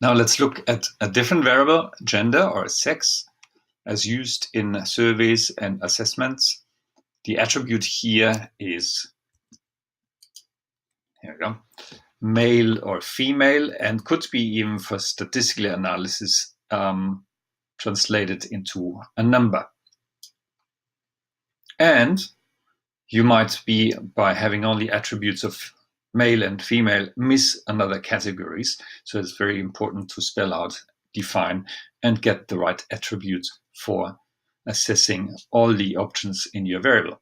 Now let's look at a different variable, gender or sex, as used in surveys and assessments. The attribute here is, here we go, male or female, and could be even for statistical analysis translated into a number. And you might be, by having only attributes of male and female, miss another categories. So it's very important to spell out, define, and get the right attributes for assessing all the options in your variable.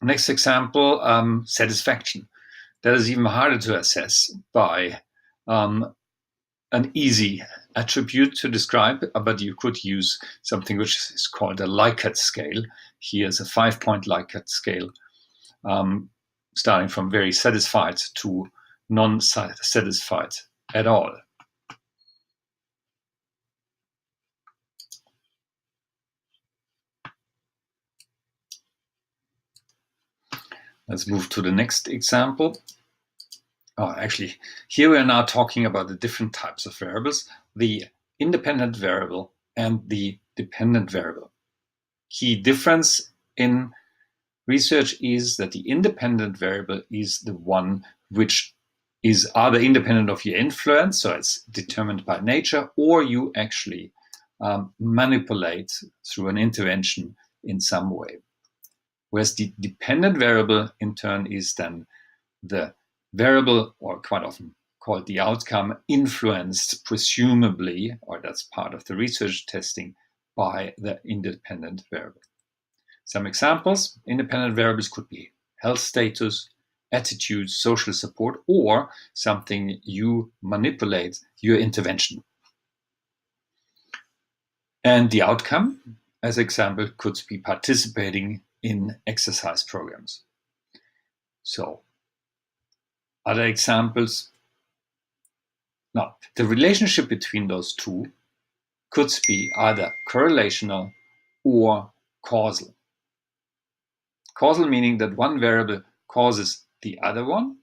Next example, satisfaction. That is even harder to assess by an easy attribute to describe, but you could use something which is called a Likert scale. Here's a 5-point Likert scale, starting from very satisfied to non-satisfied at all. Let's move to the next example. Oh, actually, here we are now talking about the different types of variables, the independent variable and the dependent variable. Key difference in research is that the independent variable is the one which is either independent of your influence, so it's determined by nature, or you actually manipulate through an intervention in some way. Whereas the dependent variable, in turn, is then the variable, or quite often called the outcome, influenced presumably, or that's part of the research testing, by the independent variable. Some examples: independent variables could be health status, attitude, social support, or something you manipulate, your intervention. And the outcome, as example, could be participating in exercise programs. So, other examples. Now, the relationship between those two could be either correlational or causal. Causal meaning that one variable causes the other one,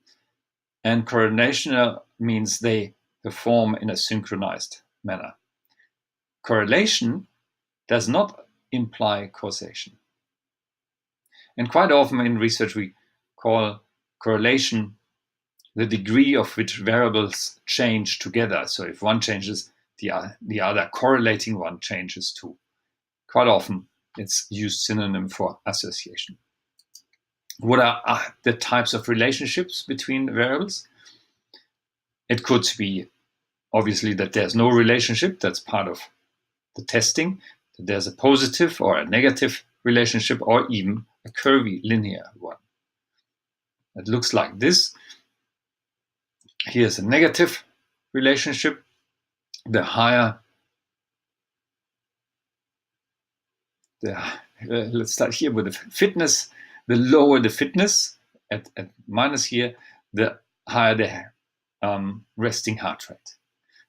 and correlational means they perform in a synchronized manner. Correlation does not imply causation. And quite often in research we call correlation the degree of which variables change together. So if one changes, the other correlating one changes too. Quite often it's used synonym for association. What are the types of relationships between variables? It could be obviously that there's no relationship, that's part of the testing, that there's a positive or a negative relationship, or even a curvy linear one. It looks like this. Here's a negative relationship. The higher, let's start here with the fitness. The lower the fitness at minus here, the higher the resting heart rate.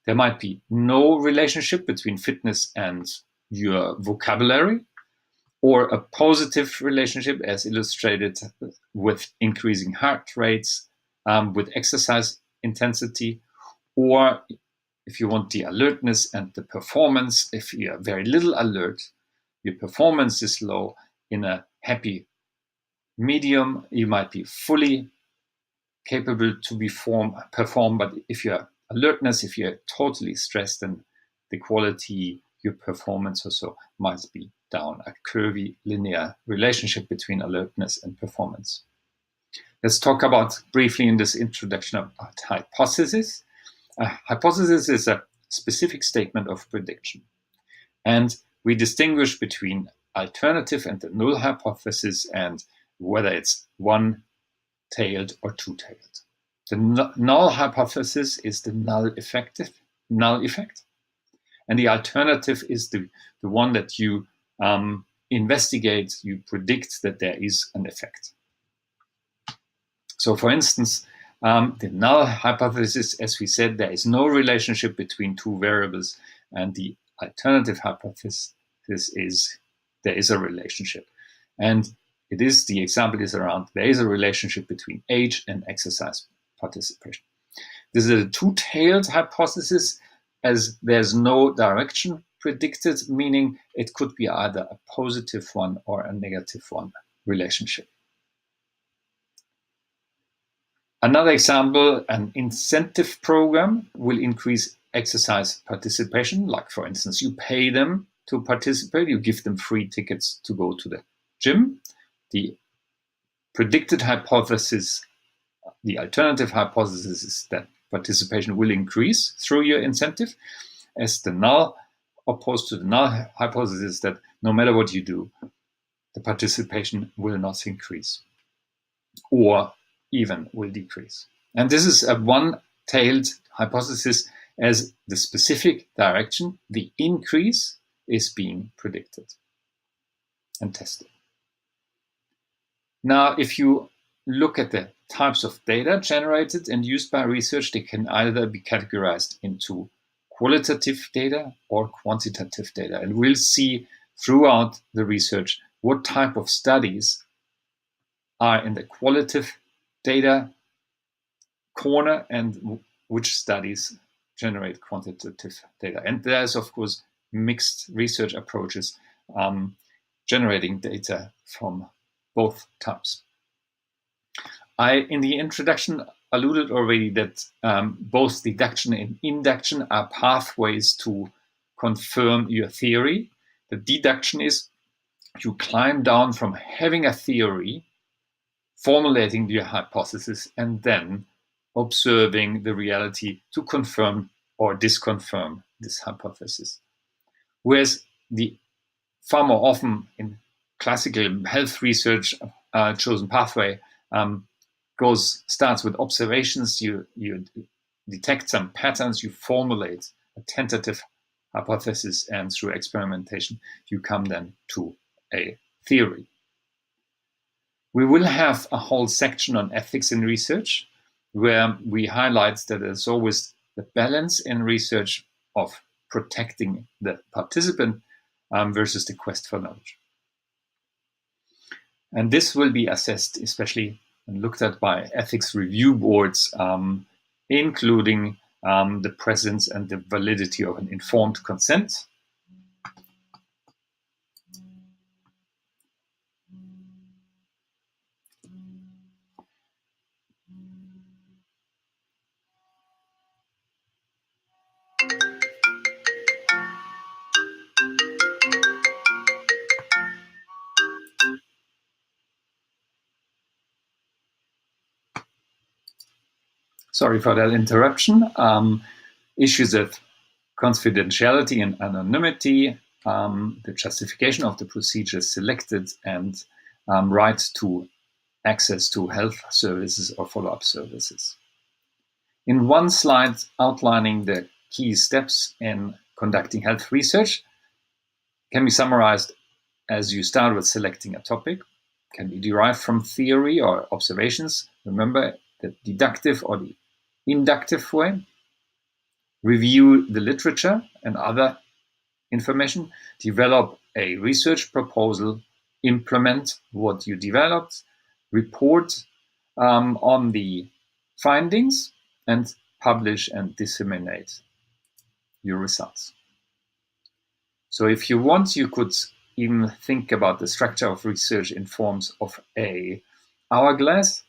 There might be no relationship between fitness and your vocabulary, or a positive relationship as illustrated with increasing heart rates, with exercise intensity, or if you want the alertness and the performance, if you are very little alert, your performance is low. In a happy medium, you might be fully capable to perform, but if you're alertness, if you're totally stressed, then the quality, your performance also might be down, a curvy linear relationship between alertness and performance. Let's talk about briefly in this introduction about hypothesis. A hypothesis is a specific statement of prediction. And we distinguish between alternative and the null hypothesis, and whether it's one-tailed or two-tailed. The null hypothesis is the null effect, and the alternative is the one that you investigate, you predict that there is an effect. So for instance, the null hypothesis, as we said, there is no relationship between two variables, and the alternative hypothesis is there is a relationship. And it is, the example is around, there is a relationship between age and exercise participation. This is a two-tailed hypothesis, as there's no direction predicted, meaning it could be either a positive one or a negative one relationship. Another example, an incentive program will increase exercise participation. Like, for instance, you pay them to participate, you give them free tickets to go to the gym. The predicted hypothesis, the alternative hypothesis, is that participation will increase through your incentive, as the null, opposed to the null hypothesis that no matter what you do, the participation will not increase or even will decrease. And this is a one-tailed hypothesis, as the specific direction, the increase, is being predicted and tested. Now, if you look at the types of data generated and used by research, they can either be categorized into qualitative data or quantitative data. And we'll see throughout the research what type of studies are in the qualitative data corner and which studies generate quantitative data. And there's, of course, mixed research approaches generating data from both types. I, in the introduction, alluded already that both deduction and induction are pathways to confirm your theory. The deduction is you climb down from having a theory, formulating your hypothesis, and then observing the reality to confirm or disconfirm this hypothesis. Whereas the far more often in classical health research chosen pathway starts with observations. You detect some patterns, you formulate a tentative hypothesis, and through experimentation you come then to a theory. We will have a whole section on ethics in research, where we highlight that there's always the balance in research of protecting the participant versus the quest for knowledge. And this will be assessed, especially and looked at by ethics review boards, including the presence and the validity of an informed consent. Sorry for that interruption. Issues of confidentiality and anonymity, the justification of the procedures selected, and right to access to health services or follow-up services. In one slide outlining the key steps in conducting health research can be summarized as you start with selecting a topic, can be derived from theory or observations. Remember the deductive or the inductive way. Review the literature and other information, develop a research proposal, implement what you developed, report on the findings, and publish and disseminate your results. So if you want, you could even think about the structure of research in forms of a hourglass,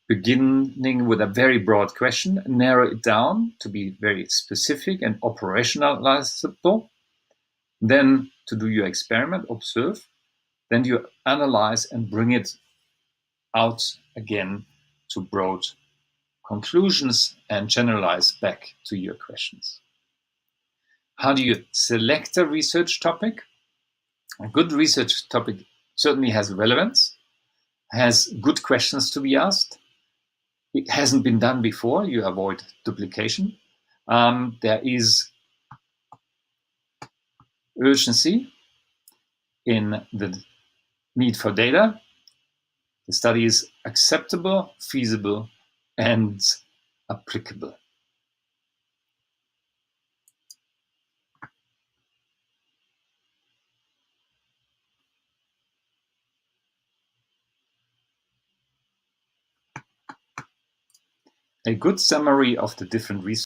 beginning with a very broad question, narrow it down to be very specific and operationalizable. Then to do your experiment, observe. Then you analyze and bring it out again to broad conclusions and generalize back to your questions. How do you select a research topic? A good research topic certainly has relevance, has good questions to be asked. It hasn't been done before, you avoid duplication. There is urgency in the need for data. The study is acceptable, feasible, and applicable. A good summary of the different resources